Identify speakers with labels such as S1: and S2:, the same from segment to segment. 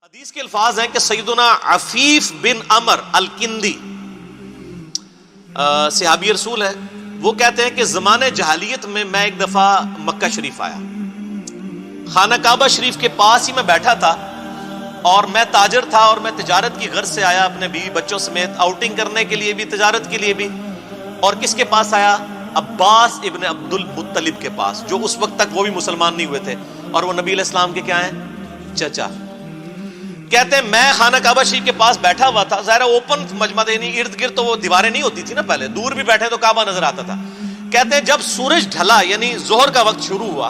S1: حدیث کے الفاظ ہیں کہ سیدنا عفیف بن عمر الکندی صحابی رسول ہے. وہ کہتے ہیں کہ زمانے جاہلیت میں ایک دفعہ مکہ شریف آیا, خانہ کعبہ شریف کے پاس ہی میں بیٹھا تھا, اور میں تاجر تھا اور میں تجارت کی غرض سے آیا اپنے بیوی بچوں سمیت, آؤٹنگ کرنے کے لیے بھی تجارت کے لیے بھی. اور کس کے پاس آیا؟ عباس ابن عبد المطلب کے پاس, جو اس وقت تک وہ بھی مسلمان نہیں ہوئے تھے, اور وہ نبی علیہ السلام کے کیا ہیں؟ چچا. کہتے ہیں میں خانہ کعبہ شریف کے پاس بیٹھا ہوا تھا, ظاہر اوپن مجمع نہیں, ارد گرد تو وہ دیواریں نہیں ہوتی تھی نا پہلے, دور بھی بیٹھے تو کعبہ نظر آتا تھا. کہتے ہیں جب سورج ڈھلا یعنی ظہر کا وقت شروع ہوا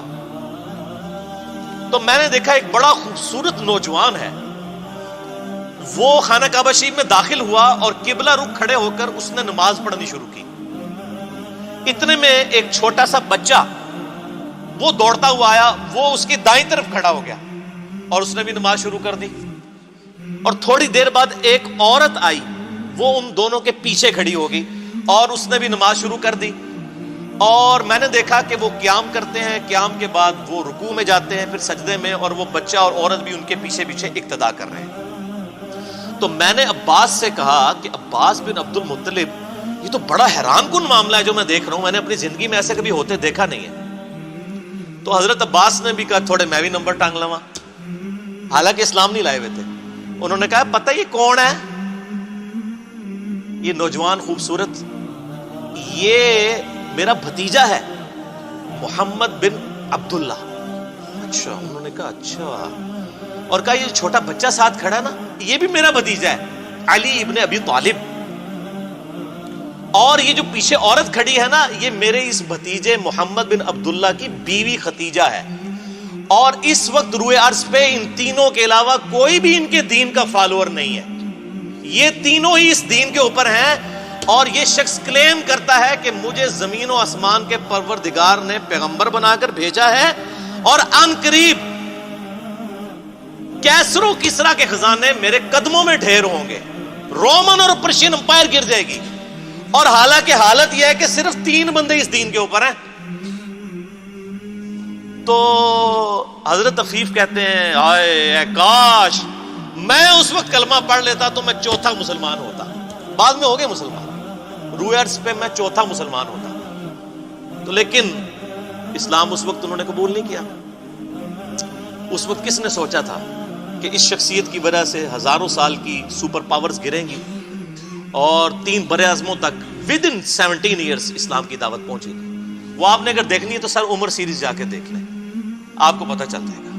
S1: تو میں نے دیکھا ایک بڑا خوبصورت نوجوان ہے, وہ خانہ کعبہ شریف میں داخل ہوا اور قبلہ رخ کھڑے ہو کر اس نے نماز پڑھنی شروع کی. اتنے میں ایک چھوٹا سا بچہ وہ دوڑتا ہوا آیا, وہ اس کی دائیں طرف کھڑا ہو گیا اور اس نے بھی نماز شروع کر دی. اور تھوڑی دیر بعد ایک عورت آئی, وہ ان دونوں کے پیچھے کھڑی ہوگی اور اس نے بھی نماز شروع کر دی. اور میں نے دیکھا کہ وہ قیام کرتے ہیں, قیام کے بعد وہ رکوع میں جاتے ہیں, پھر سجدے میں, اور وہ بچہ اور عورت بھی ان کے پیچھے پیچھے اقتدا کر رہے ہیں. تو میں نے عباس سے کہا کہ عباس بن عبد المطلب, یہ تو بڑا حیران کن معاملہ ہے جو میں دیکھ رہا ہوں, میں نے اپنی زندگی میں ایسے کبھی ہوتے دیکھا نہیں ہے. تو حضرت عباس نے بھی کہا تھوڑے میں بھی نمبر ٹانگ لوا, حالانکہ اسلام نہیں لائے ہوئے تھے. انہوں نے کہا پتہ یہ کون ہے؟ یہ نوجوان خوبصورت, یہ میرا بھتیجا ہے محمد بن عبداللہ. اچھا. انہوں نے کہا اچھا, اور کہا یہ چھوٹا بچہ ساتھ کھڑا ہے نا, یہ بھی میرا بھتیجا ہے علی ابن ابی طالب, اور یہ جو پیچھے عورت کھڑی ہے نا, یہ میرے اس بھتیجے محمد بن عبداللہ کی بیوی ختیجہ ہے. اور اس وقت روئے عرض پہ ان تینوں کے علاوہ کوئی بھی ان کے دین کا فالوور نہیں ہے, یہ تینوں ہی اس دین کے اوپر ہیں. اور یہ شخص کلیم کرتا ہے کہ مجھے زمین و آسمان کے پروردگار نے پیغمبر بنا کر بھیجا ہے, اور ان قریب کیسر و کسرا کے خزانے میرے قدموں میں ڈھیر ہوں گے, رومن اور پرشین امپائر گر جائے گی. اور حالانکہ حالت یہ ہے کہ صرف 3 بندے اس دین کے اوپر ہیں. تو حضرت عفیف کہتے ہیں اے کاش میں اس وقت کلمہ پڑھ لیتا تو میں چوتھا مسلمان ہوتا. بعد میں ہو گئے مسلمان, روئے عرض پہ میں چوتھا مسلمان ہوتا. تو لیکن اسلام اس وقت انہوں نے قبول نہیں کیا. اس وقت کس نے سوچا تھا کہ اس شخصیت کی وجہ سے ہزاروں سال کی سپر پاورز گریں گی اور 3 برے اعظموں تک ود ان 17 ایئرس اسلام کی دعوت پہنچے گی. وہ آپ نے اگر دیکھنی ہے تو سر عمر سیریز جا کے دیکھ لیں, آپ کو پتہ چل جائے گا.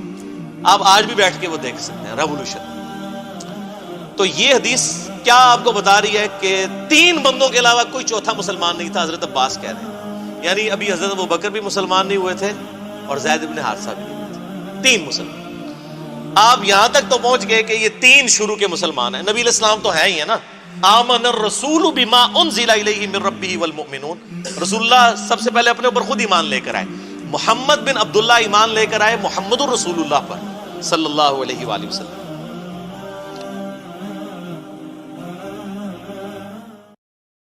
S1: آپ آج بھی بیٹھ کے وہ دیکھ سکتے ہیں, ریولوشن. تو یہ حدیث کیا آپ کو بتا رہی ہے کہ 3 بندوں کے علاوہ کوئی چوتھا مسلمان نہیں تھا. حضرت عباس کہہ رہے ہیں, یعنی ابھی حضرت ابوبکر بھی مسلمان نہیں ہوئے تھے اور زید بن حارثہ بھی نہیں ہوئے تھے, 3 مسلمان. آپ یہاں تک تو پہنچ گئے کہ یہ 3 شروع کے مسلمان ہیں. نبی علیہ السلام تو ہے ہی ہے نا, آمن الرسول بما انزل الیہ من ربہ والمؤمنون. رسول اللہ سب سے پہلے اپنے اوپر خود ایمان لے کر آئے. محمد بن عبداللہ ایمان لے کر آئے محمد الرسول اللہ پر صلی اللہ علیہ وآلہ وسلم.